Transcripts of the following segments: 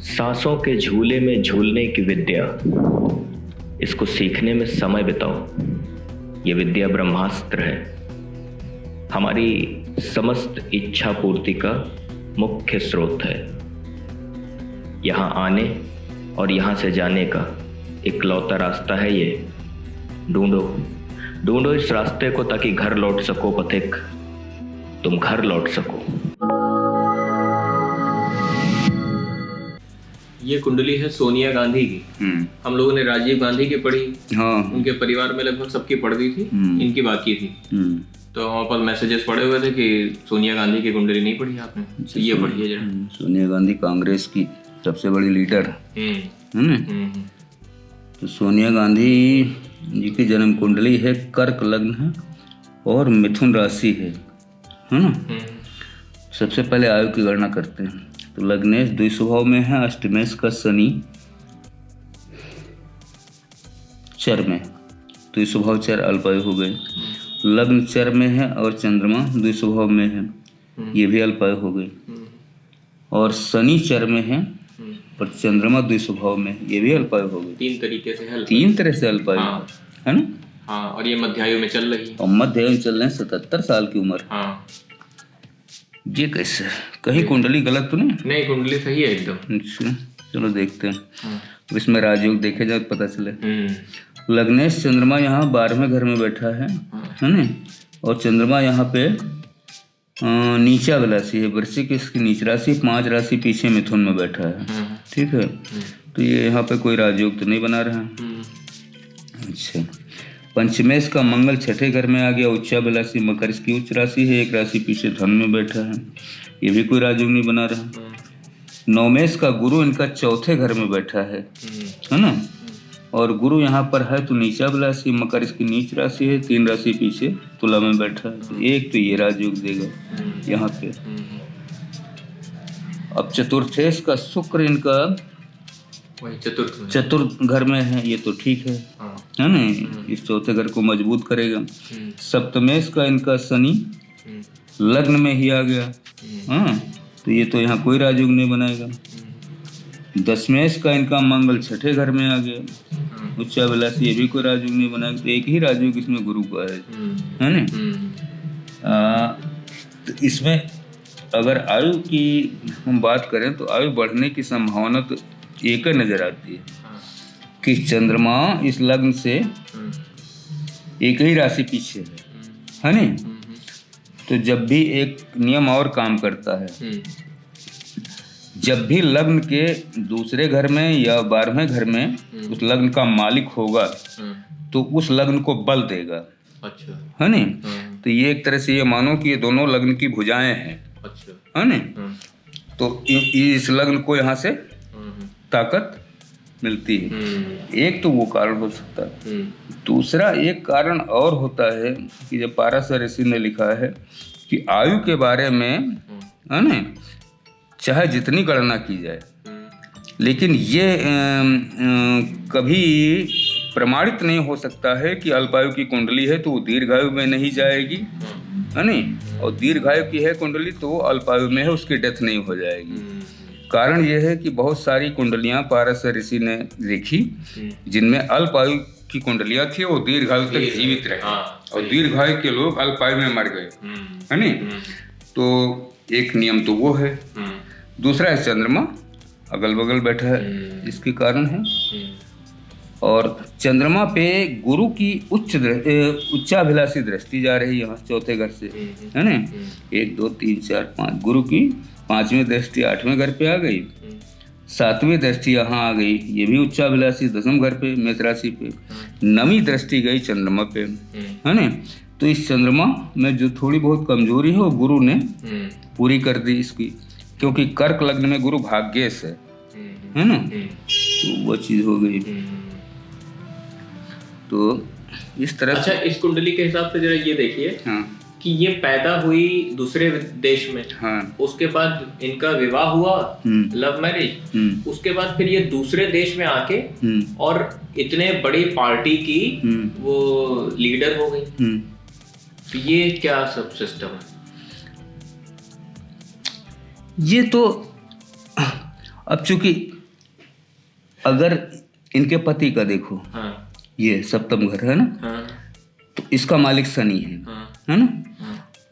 सांसों के झूले में झूलने की विद्या, इसको सीखने में समय बिताओ। ये विद्या ब्रह्मास्त्र है, हमारी समस्त इच्छा पूर्ति का मुख्य स्रोत है। यहाँ आने और यहाँ से जाने का इकलौता रास्ता है ये। ढूंढो ढूंढो इस रास्ते को, ताकि घर लौट सको पथिक, तुम घर लौट सको। ये कुंडली है सोनिया गांधी की। हम लोगों ने राजीव गांधी की पढ़ी। हाँ। उनके परिवार में लगभग सबकी पढ़ दी थी, इनकी बाकी थी। तो हमारे पास मैसेजेस पड़े हुए थे कि सोनिया गांधी की कुंडली नहीं पढ़ी आपने, तो ये पढ़िए जरा। सोनिया गांधी कांग्रेस की सबसे बड़ी लीडर है ना। तो सोनिया गांधी जी की जन्म कुंडली है, कर्क लग्न है और मिथुन राशि है ना। सबसे पहले आयु की गणना करते हैं। तो लग्नेश द्विस्वभाव में है, अष्टमेश का शनि चर में, द्विस्वभाव चर अल्पायु हो गए। लग्न चर में है और चंद्रमा द्विस्वभाव में है, ये भी अल्पायु हो गए। और शनि चर में है और चंद्रमा द्विस्वभाव में, ये भी अल्पायु हो गए। तीन तरह से अल्पायु है ना। हाँ, और ये मध्यायु में चल रही है। और मध्यायु में चल रहे हैं, 77 साल की उम्र। हाँ। ये कैसे, कहीं कुंडली गलत तो नहीं? नहीं, कुंडली सही है एकदम। अच्छा, चलो देखते हैं। इसमें राजयोग देखे जाए पता चले। लग्नेश चंद्रमा यहाँ 12वें घर में बैठा है ना। और चंद्रमा यहाँ पे नीचा राशि है, वृश्चिक इसकी नीच राशि, 5 राशि पीछे मिथुन में बैठा है। ठीक है, तो ये यहाँ पे कोई राजयोग तो नहीं बना रहा। अच्छा, पंचमेश का मंगल 6ठे घर में आ गया, उच्चाभिलाषी मकर इसकी उच्च राशि है, 1 राशि पीछे धन में बैठा है, ये भी कोई राजयोग नहीं बना रहा। नवमेश का गुरु इनका 4थे घर में बैठा है ना। और गुरु यहाँ पर है तो नीचाभिलाषी, मकर इसकी नीच राशि है, 3 राशि पीछे तुला में बैठा है, तो एक तो ये राजयोग देगा यहाँ पे। अब चतुर्थेश का शुक्र इनका चतुर्थ घर में है, ये तो ठीक है ना। इस 4थे घर को मजबूत करेगा। सप्तमेश का इनका शनि लग्न में ही आ गया, हाँ, तो ये तो यहाँ कोई राजयोग नहीं बनाएगा। दशमेश का इनका मंगल 6ठे घर में आ गया, उच्चाभिलाषी, ये भी कोई राजयोग नहीं बनाएगा। तो एक ही राजयोग इसमें गुरु का है ना। तो इसमें अगर आयु की हम बात करें तो आयु बढ़ने की संभावना तो एक ही नजर आती है कि चंद्रमा इस लग्न से एक ही राशि पीछे है ना। तो जब भी एक नियम और काम करता है, जब भी लग्न के दूसरे घर में या 12वें घर में उस लग्न का मालिक होगा तो उस लग्न को बल देगा। अच्छा, है ना। तो ये एक तरह से ये मानो कि ये दोनों लग्न की भुजाएं हैं। अच्छा, है ना। तो इस लग्न को यहाँ से ताकत मिलती है। एक तो वो कारण हो सकता है। दूसरा एक कारण और होता है कि जब पाराशर ऋषि ने लिखा है कि आयु के बारे में, है ना, चाहे जितनी गणना की जाए, लेकिन ये कभी प्रमाणित नहीं हो सकता है कि अल्पायु की कुंडली है तो वो दीर्घायु में नहीं जाएगी, है ना। और दीर्घायु की है कुंडली तो वो अल्पायु में है, उसकी डेथ नहीं हो जाएगी। कारण यह है कि बहुत सारी कुंडलियां पाराशर ऋषि ने लिखी जिनमें अल्पायु की कुंडलियां थी, वो दीर्घायु तक जीवित रहे। और दीर्घायु के लोग अल्पायु में मर गए, है ना। तो एक नियम तो वो है। दूसरा है चंद्रमा अगल बगल बैठा है, इसके कारण है। और चंद्रमा पे गुरु की उच्चाभिलाषी दृष्टि जा रही है यहाँ 4थे घर से, है ना। 1 2 3 4 5 गुरु की 5वीं दृष्टि 8वें घर पे आ गई, 7वीं दृष्टि यहाँ आ गई, ये भी उच्चाभिलाषी 10वें घर पे मेष राशि पे। 9वीं दृष्टि गई चंद्रमा पे, है ना। तो इस चंद्रमा में जो थोड़ी बहुत कमजोरी है वो गुरु ने पूरी कर दी इसकी, क्योंकि कर्क लग्न में गुरु भाग्येश है ना। तो वो चीज हो गई। तो इस तरह। अच्छा, इस कुंडली के हिसाब से जरा ये देखिए कि ये पैदा हुई दूसरे देश में। हाँ। उसके बाद इनका विवाह हुआ, लव मैरिज। उसके बाद फिर ये दूसरे देश में आके और इतने बड़ी पार्टी की वो लीडर हो गई। तो ये क्या सब सिस्टम है? ये तो अब चूंकि अगर इनके पति का देखो, ये सप्तम घर है ना, तो इसका मालिक शनि है ना।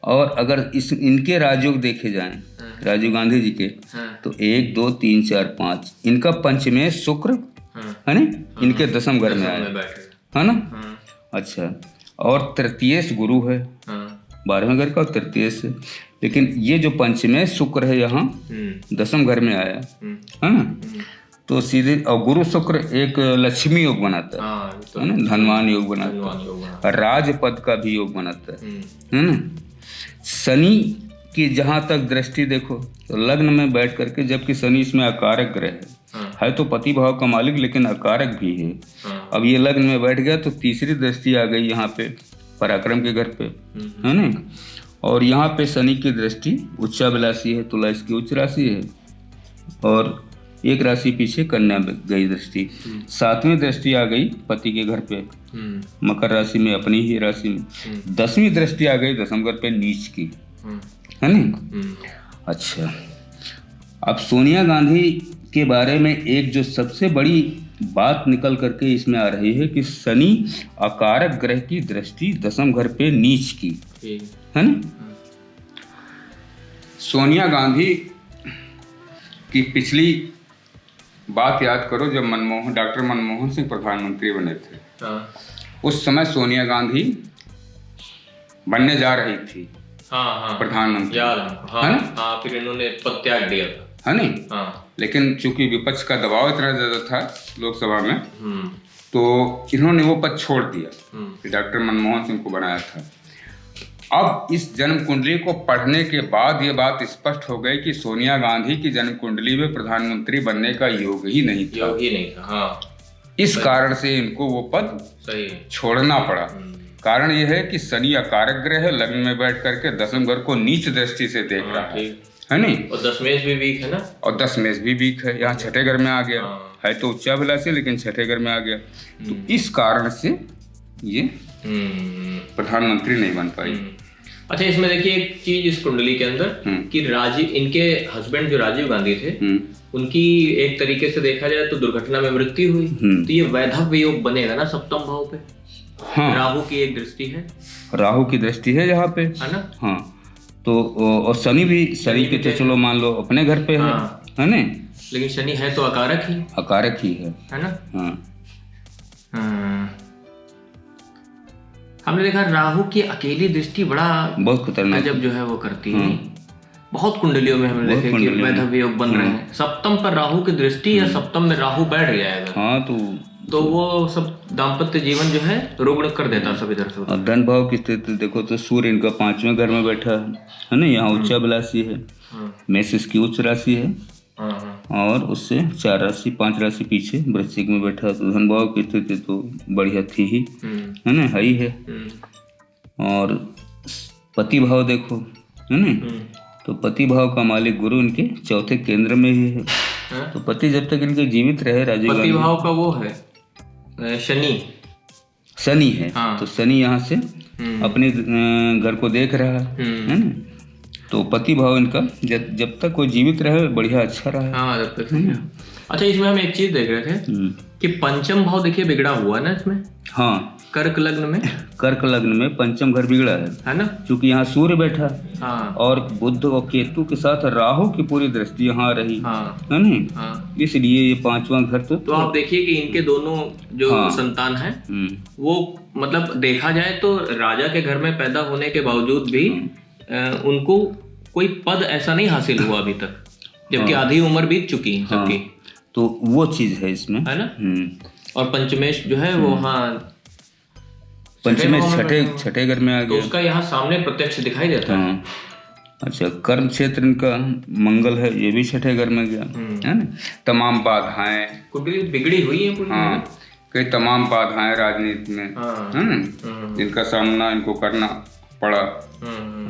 और अगर इनके राजयोग देखे जाएं, राजीव गांधी जी के, तो 1 2 3 4 5 इनका पंचमें शुक्र है ना, इनके दसम घर में आया है ना। अच्छा, और तृतीयेश गुरु है, 12वें घर का तृतीय से। लेकिन ये जो पंचमें शुक्र है यहाँ दसम घर में आया है ना, तो सीधे, और गुरु शुक्र एक लक्ष्मी योग बनाता है ना, धनवान योग बनाता है, राज पद का भी योग बनाता है ना। शनि की जहाँ तक दृष्टि देखो तो लग्न में बैठ करके, जबकि शनि इसमें अकारक ग्रह है तो पति भाव का मालिक, लेकिन अकारक भी है। अब ये लग्न में बैठ गया तो तीसरी दृष्टि आ गई यहाँ पे पराक्रम के घर पे, है ना। और यहाँ पे शनि की दृष्टि उच्चाभिलाषी है, तुला इसकी उच्च राशि है, और एक राशि पीछे कन्या गई दृष्टि। 7वीं दृष्टि आ गई पति के घर पे मकर राशि में, अपनी ही राशि में। 10वीं दृष्टि आ गई दसम घर पे नीच की, है ना। अच्छा, अब सोनिया गांधी के बारे में एक जो सबसे बड़ी बात निकल करके इसमें आ रही है कि शनि अकारक ग्रह की दृष्टि दसम घर पे नीच की, है ना। सोनिया गांधी की पिछली बात याद करो, जब डॉक्टर मनमोहन सिंह प्रधानमंत्री बने थे, उस समय सोनिया गांधी बनने जा रही थी प्रधानमंत्री, है ना। फिर इन्होंने पद त्याग दिया था, है नहीं। लेकिन चूंकि विपक्ष का दबाव इतना ज्यादा था लोकसभा में, तो इन्होंने वो पद छोड़ दिया, डॉक्टर मनमोहन सिंह को बनाया था। अब इस जन्म कुंडली को पढ़ने के बाद ये बात स्पष्ट हो गई कि सोनिया गांधी की जन्म कुंडली में प्रधानमंत्री बनने का योग ही नहीं था। इस कारण से इनको वो पद छोड़ना पड़ा। कारण यह है कि शनि अकारक ग्रह है, लग्न में बैठ करके दसम घर को नीच दृष्टि से देख रहा है नहीं। और दशमेश भी वीक है ना, और दशमेश भी वीक है, यहाँ छठे घर में आ गया है, तो उच्चाभिलाषी लेकिन छठे घर में आ गया, तो इस कारण से ये प्रधानमंत्री नहीं बन पाई। अच्छा, इसमें देखिए एक चीज इस कुंडली के अंदर कि इनके हस्बैंड जो राजीव गांधी थे, उनकी एक तरीके से देखा जाए तो दुर्घटना में मृत्यु हुई, तो ये वैधव्य योग बनेगा ना सप्तम भाव पे। राहु की एक दृष्टि है, राहु की दृष्टि है यहाँ पे, है ना। हाँ, तो और शनि भी, शनि के तो चलो मान लो अपने घर पे है ना, लेकिन शनि है तो अकारक ही है ना। हमने देखा राहु की अकेली दृष्टि बहुत खतरनाक जब जो है वो करती है। बहुत कुंडलियों में हमने देखा कि वैधव्य योग बन रहे हैं, सप्तम पर राहु की दृष्टि या सप्तम में राहु बैठ जाएगा, हाँ, तो वो सब दाम्पत्य जीवन जो है रुग्ण कर देता सब इधर से। धन भाव की स्थिति देखो तो सूर्य इनका 5वें घर में बैठा है ना, यहाँ उच्चाभिलाषी है, मेष इसकी उच्च राशि है, और उससे 4 राशि 5 राशि पीछे वृश्चिक में बैठा, तो धन भाव की स्थिति तो बढ़िया थी ही, है ना, है ही है। और पति भाव देखो, है ना, तो पति भाव का मालिक गुरु इनके चौथे केंद्र में ही है, तो पति जब तक इनके जीवित रहे, राजीव गांधी, पति भाव का वो है शनि है, तो शनि यहाँ से अपने घर को देख रहा है ना, तो पति भाव इनका जब तक कोई जीवित रहे बढ़िया अच्छा रहा। जब तक। अच्छा, इसमें हम एक चीज देख रहे थे कि पंचम भाव देखिए बिगड़ा हुआ है ना इसमें। हाँ, कर्क लग्न में पंचम घर बिगड़ा है ना, क्योंकि यहाँ सूर्य बैठा, और बुध और केतु के साथ राहु की पूरी दृष्टि यहाँ रही, है ना, इसलिए ये 5वां घर तो आप देखिए कि इनके दोनों जो संतान है वो मतलब देखा जाए तो राजा के घर में पैदा होने के बावजूद भी उनको कोई पद ऐसा नहीं हासिल हुआ अभी तक, जबकि आधी उम्र बीत चुकी है सबकी, तो वो चीज है इसमें, है ना। और पंचमेश जो है वो पंचमेश छठे घर में आ गया, तो उसका यहाँ सामने प्रत्यक्ष दिखाई देता है। अच्छा, कर्म क्षेत्र इनका मंगल है, ये भी छठे घर में गया, है ना। तमाम बाधाएं कुंडली बिगड़ी हुई है पूरी, कई तमाम बाधाएं राजनीति में, है ना, जिनका सामना इनको करना पड़ा,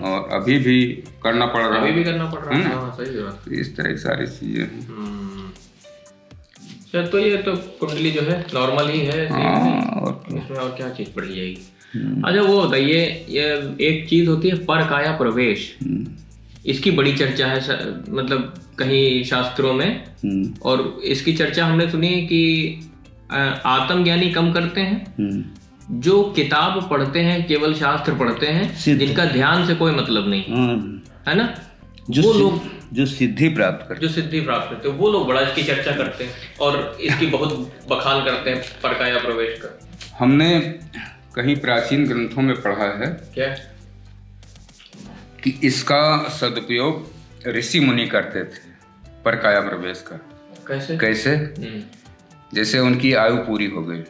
और अभी भी करना पड़ रहा है, सही बात। इस तरह की सारी चीजें हैं। तो ये तो कुंडली जो है नॉर्मल ही है, इसमें और क्या चीज पढ़ी जाएगी। अच्छा, वो बताइए, ये एक चीज होती है पर काया प्रवेश, इसकी बड़ी चर्चा है मतलब कहीं शास्त्रों में, और इसकी चर्चा हमने सुनी है कि आत्मज्ञानी कम करते हैं जो किताब पढ़ते हैं, केवल शास्त्र पढ़ते हैं, जिनका ध्यान से कोई मतलब नहीं, है ना, वो लोग जो सिद्धि प्राप्त करते हैं वो लोग बड़ा इसकी चर्चा करते हैं और इसकी बहुत बखान करते हैं परकाया प्रवेश का। हमने कहीं प्राचीन ग्रंथों में पढ़ा है क्या कि इसका सदुपयोग ऋषि मुनि करते थे परकाया प्रवेश का। कैसे? जैसे उनकी आयु पूरी हो गई,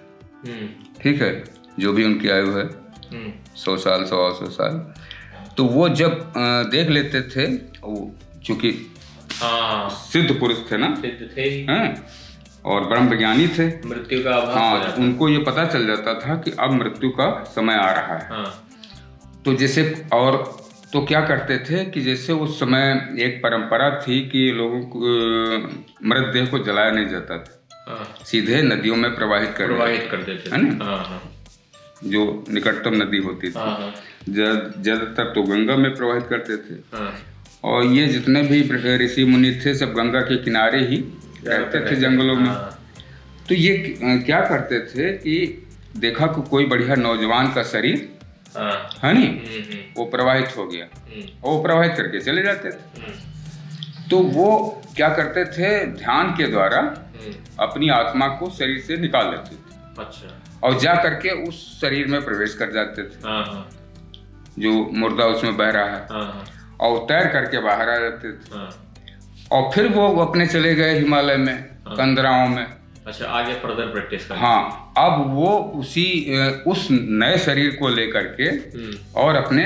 ठीक है, जो भी उनकी आयु है 100 साल 100 साल, तो वो जब देख लेते थे, चूंकि सिद्ध पुरुष थे ना, सिद्ध थे और ब्रह्मज्ञानी थे, मृत्यु का आभास उनको ये पता चल जाता था कि अब मृत्यु का समय आ रहा है। तो जैसे, और तो क्या करते थे कि जैसे उस समय एक परंपरा थी कि लोगों को मृतदेह को जलाया नहीं जाता था, सीधे नदियों में प्रवाहित कर देते है ना, जो निकटतम नदी होती थी, ज्यादातर तो गंगा में प्रवाहित करते थे। और ये जितने भी ऋषि मुनि थे सब गंगा के किनारे ही रहते थे जंगलों में। तो ये क्या करते थे कि देखा कि कोई बढ़िया नौजवान का शरीर है नी, वो प्रवाहित हो गया, और वो प्रवाहित करके चले जाते थे। तो वो क्या करते थे, ध्यान के द्वारा अपनी आत्मा को शरीर से निकाल लेते थे। अच्छा। और जा करके उस शरीर में प्रवेश कर जाते थे, जो मुर्दा उसमें बह रहा है, और तैर करके बाहर आ जाते थे। और फिर वो अपने चले गए हिमालय में, कंदराओं में। अच्छा, आगे फर्दर प्रैक्टिस करना। हाँ, अब वो उस नए शरीर को लेकर के और अपने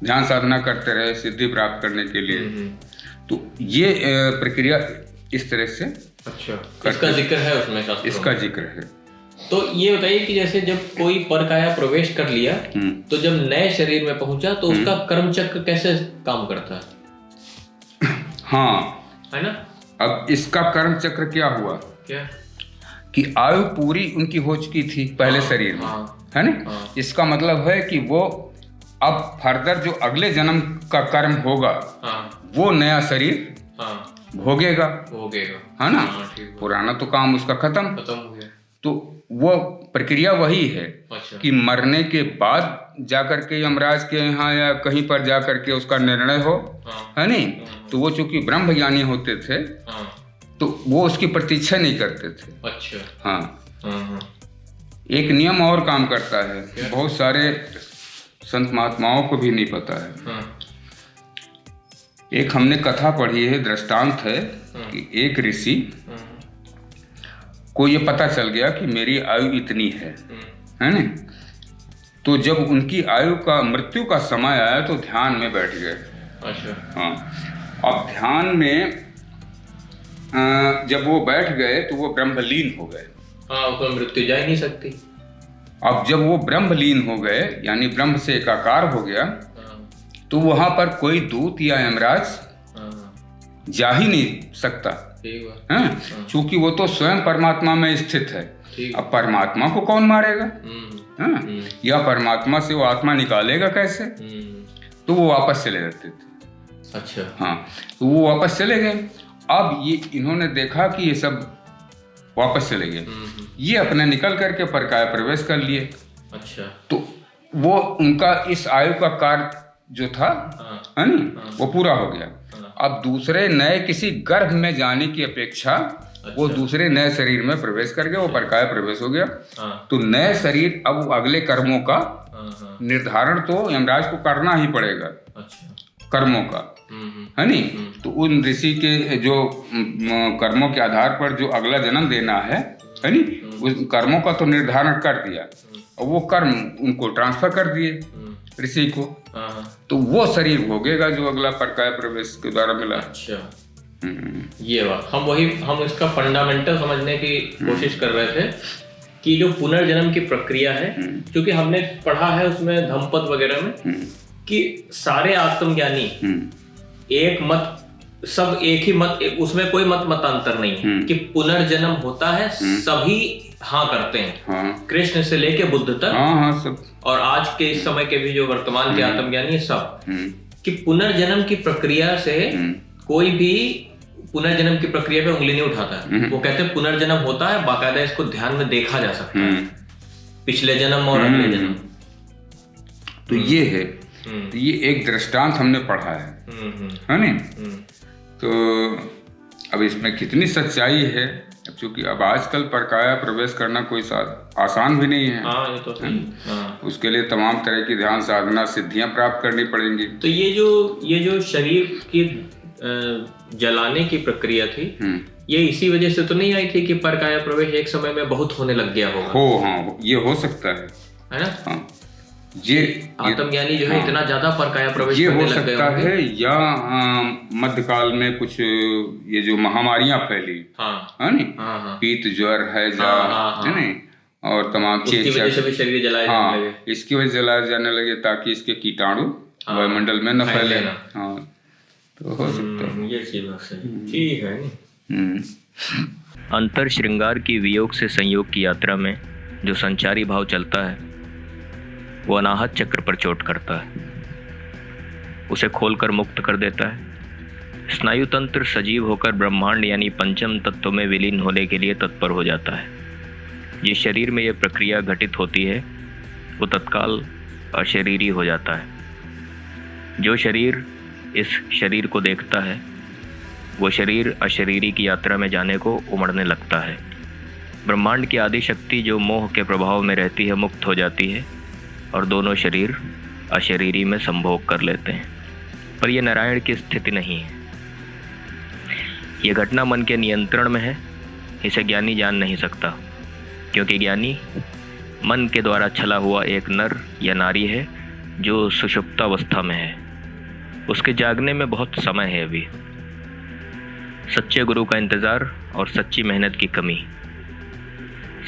ध्यान साधना करते रहे सिद्धि प्राप्त करने के लिए। तो ये प्रक्रिया इस तरह से। अच्छा, इसका जिक्र है उसमें शास्त्रों में? इसका जिक्र है। तो ये बताइए कि जैसे जब कोई परकाया प्रवेश कर लिया, तो जब नए शरीर में पहुंचा तो उसका कर्म चक्र कैसे काम करता है? हाँ, है ना। अब इसका कर्म चक्र क्या हुआ? क्या? कि आयु पूरी उनकी हो चुकी थी पहले शरीर में, है ना। इसका मतलब है कि वो अब फर्दर जो अगले जन्म का कर्म होगा, वो नया शरीर भोगेगा, है ना। पुराना तो काम उसका खत्म हो गया। तो वो प्रक्रिया वही है। अच्छा। कि मरने के बाद जाकर के यमराज के यहाँ या कहीं पर जाकर के उसका निर्णय हो, है नहीं। तो वो चूंकि ब्रह्मज्ञानी होते थे, तो वो उसकी प्रतीक्षा नहीं करते थे। अच्छा। हाँ। एक नियम और काम करता है, बहुत सारे संत महात्माओं को भी नहीं पता है। एक हमने कथा पढ़ी है, दृष्टांत है कि एक ऋषि को ये पता चल गया कि मेरी आयु इतनी है ना। तो जब उनकी आयु का मृत्यु का समय आया तो ध्यान में बैठ गए। अच्छा। हाँ, अब ध्यान में जब वो बैठ गए तो वो ब्रह्मलीन हो गए। हाँ, उसमें मृत्यु जा ही नहीं सकती। अब जब वो ब्रह्मलीन हो गए, यानी ब्रह्म से एकाकार हो गया, तो वहां पर कोई दूत या यमराज जा ही नहीं सकता, क्योंकि वो तो स्वयं परमात्मा में स्थित है। अब परमात्मा को कौन मारेगा, या परमात्मा से वो आत्मा निकालेगा कैसे? तो वो वापस चले जाते थे। अच्छा। हाँ, तो वो वापस चले गए। अब ये इन्होंने देखा कि ये सब वापस चले गए, ये अपने निकल करके परकाया प्रवेश कर लिए। अच्छा। तो वो उनका इस आयु का कार्य जो था, है ना, वो पूरा हो गया। अब दूसरे नए किसी गर्भ में जाने की अपेक्षा वो दूसरे नए शरीर में प्रवेश कर गए, वो परकाया प्रवेश हो गया। तो नए शरीर, अब अगले कर्मों का निर्धारण तो यमराज को करना ही पड़ेगा। अच्छा। कर्मों का, है नी। तो उन ऋषि के जो कर्मों के आधार पर जो अगला जन्म देना है नी, उस कर्मों का तो निर्धारण कर दिया, और वो कर्म उनको ट्रांसफर कर दिए ऋषि को। तो वो शरीर भोगेगा जो अगला परकाया प्रवेश के द्वारा मिला। अच्छा। ये बात हम इसका फंडामेंटल समझने की कोशिश कर रहे थे कि जो पुनर्जन्म की प्रक्रिया है, क्योंकि हमने पढ़ा है उसमें धम्मपद वगैरह में कि सारे आत्मज्ञानी एक मत, सब एक ही मत, उसमें कोई मतांतर नहीं है कि पुनर्जन्म होता है। सभी हाँ करते हैं, कृष्ण से लेके बुद्ध तक, सब। और आज के इस समय के भी जो वर्तमान के आत्मज्ञानी सब, कि पुनर्जन्म की प्रक्रिया से कोई भी पुनर्जन्म की प्रक्रिया पे उंगली नहीं उठाता है। वो कहते हैं पुनर्जन्म होता है, बाकायदा इसको ध्यान में देखा जा सकता है, पिछले जन्म और अगले जन्म। तो ये है, तो ये एक दृष्टांत हमने पढ़ा है नहीं? तो अब इसमें कितनी सच्चाई है, क्योंकि अब आजकल परकाया प्रवेश करना कोई आसान भी नहीं है। हाँ, ये तो सही। हाँ। उसके लिए तमाम तरह की ध्यान साधना सिद्धियां प्राप्त करनी पड़ेंगी। तो ये जो शरीर की जलाने की प्रक्रिया थी, ये इसी वजह से तो नहीं आई थी कि परकाया प्रवेश एक समय में बहुत होने लग गया होगा? हाँ, ये हो सकता है ना? हाँ, ये आत्मज्ञानी जो है इतना ज्यादा परकाया प्रवेश ये हो सकता है, या मध्यकाल में कुछ ये जो महामारियां फैली, है नहीं? पीत ज्वर है नहीं, और तमाम चीज इसकी वजह से जलाए जाने लगे ताकि इसके कीटाणु वायुमंडल में न फैले। हाँ, तो हो सकता है ये चीज ठीक है। अंतर श्रृंगार की वियोग से संयोग की यात्रा में जो संचारी भाव चलता है वो अनाहत चक्र पर चोट करता है, उसे खोलकर मुक्त कर देता है। स्नायु तंत्र सजीव होकर ब्रह्मांड यानी पंचम तत्व में विलीन होने के लिए तत्पर हो जाता है। ये शरीर में यह प्रक्रिया घटित होती है, वो तत्काल अशरीरी हो जाता है। जो शरीर इस शरीर को देखता है वो शरीर अशरीरी की यात्रा में जाने को उमड़ने लगता है। ब्रह्मांड की आदि शक्ति जो मोह के प्रभाव में रहती है मुक्त हो जाती है और दोनों शरीर अशरीरी में संभोग कर लेते हैं। पर यह नारायण की स्थिति नहीं है, यह घटना मन के नियंत्रण में है। इसे ज्ञानी जान नहीं सकता, क्योंकि ज्ञानी मन के द्वारा छला हुआ एक नर या नारी है जो सुषुप्तावस्था में है। उसके जागने में बहुत समय है अभी। सच्चे गुरु का इंतज़ार और सच्ची मेहनत की कमी।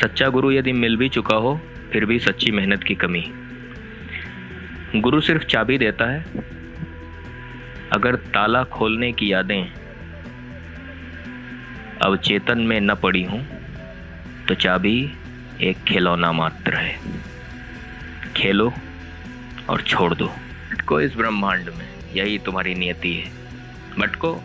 सच्चा गुरु यदि मिल भी चुका हो फिर भी सच्ची मेहनत की कमी। गुरु सिर्फ चाबी देता है, अगर ताला खोलने की यादें अब चेतन में न पड़ी हूं तो चाबी एक खिलौना मात्र है। खेलो और छोड़ दो। भटको इस ब्रह्मांड में, यही तुम्हारी नियति है। भटको